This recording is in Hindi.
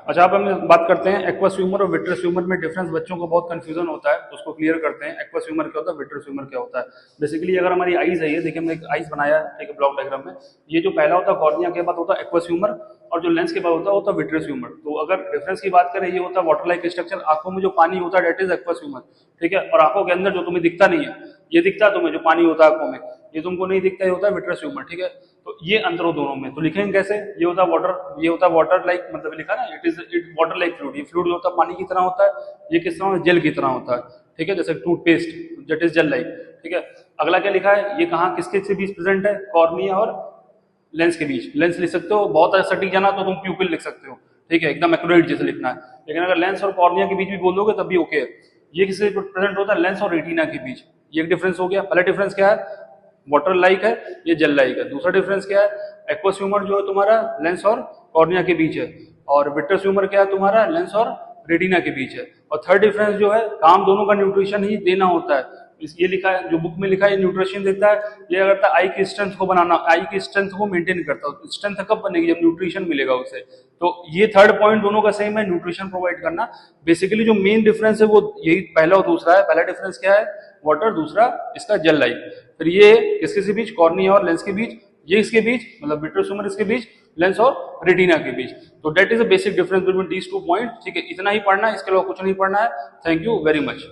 अच्छा, अब हम बात करते हैं एक्वस ह्यूमर और विट्रस ह्यूमर में डिफरेंस। बच्चों को बहुत कंफ्यूजन होता है, तो उसको क्लियर करते हैं। एक्वस ह्यूमर क्या होता है, विट्रस ह्यूमर क्या होता है। बेसिकली अगर हमारी आईज है, ये देखिए हमने एक आईज बनाया है, ठीक है, ब्लॉक डायग्राम में। ये जो पहला होता है कॉर्निया, के बाद होता है एक्वस ह्यूमर, और जो लेंस के बाद होता है वो होता है विट्रस ह्यूमर। तो अगर डिफरेंस की बात करें, ये होता है वाटर लाइक स्ट्रक्चर, आंखों में जो पानी होता है डेट इज एक्वस ह्यूमर, ठीक है। और आंखों के अंदर जो तुम्हें दिखता नहीं है, ये दिखता है तुम्हें जो पानी होता है आंखों में, ये तुमको नहीं दिखता, ये होता है विट्रस ह्यूमर, ठीक है। तो ये अंतर हो दोनों में, तो लिखेंगे कैसे, ये होता है वाटर, ये होता है वाटर लाइक, मतलब लिखा ना, इट वाटर लाइक फ्लूइड, ये फ्लूइड होता है पानी की तरह होता है, ये किस तरह जेल की तरह होता है, ठीक है, जैसे toothpaste that is gel like, ठीक है। अगला क्या लिखा है, ये कहाँ किसके से बीच प्रेजेंट है, कॉर्निया और लेंस के बीच। लेंस लिख सकते हो, बहुत सटीक जाना तो तुम प्यूपिल लिख सकते हो, ठीक है, एकदम एक्यूरेट जैसे लिखना है। लेकिन अगर लेंस और कॉर्निया के बीच भी बोल दोगे तब भी ओके है। ये किससे प्रेजेंट होता है, लेंस और रेटिना के बीच। ये एक डिफरेंस हो गया। पहला डिफरेंस क्या है, वाटर लाइक है, ये जेल लाइक है। दूसरा डिफरेंस क्या है, एक्वस ह्यूमर जो है तुम्हारा लेंस और कॉर्निया के बीच है, और विट्रस ह्यूमर क्या है तुम्हारा, लेंस और रेटिना के बीच है। और थर्ड डिफरेंस जो है, काम दोनों का न्यूट्रिशन ही देना होता है। ये लिखा है, जो बुक में लिखा है, न्यूट्रिशन देता है, ये करता है आई की स्ट्रेंथ को बनाना, आई की स्ट्रेंथ को मेंटेन करता है। स्ट्रेंथ कब बनेगी, जब न्यूट्रिशन मिलेगा उसे। तो ये थर्ड पॉइंट दोनों का सेम है, न्यूट्रिशन प्रोवाइड करना। बेसिकली जो मेन डिफरेंस है वो यही पहला और दूसरा है। पहला डिफरेंस क्या है, वाटर, दूसरा इसका जेल लाइक। फिर ये किसके से बीच, कॉर्निया और लेंस के बीच, ये इसके बीच मतलब विट्रस ह्यूमर इसके बीच, लेंस और रेटिना के बीच। तो that is a basic difference between these two point, ठीक है। इतना ही पढ़ना है, इसके अलावा कुछ नहीं पढ़ना है। Thank you very much.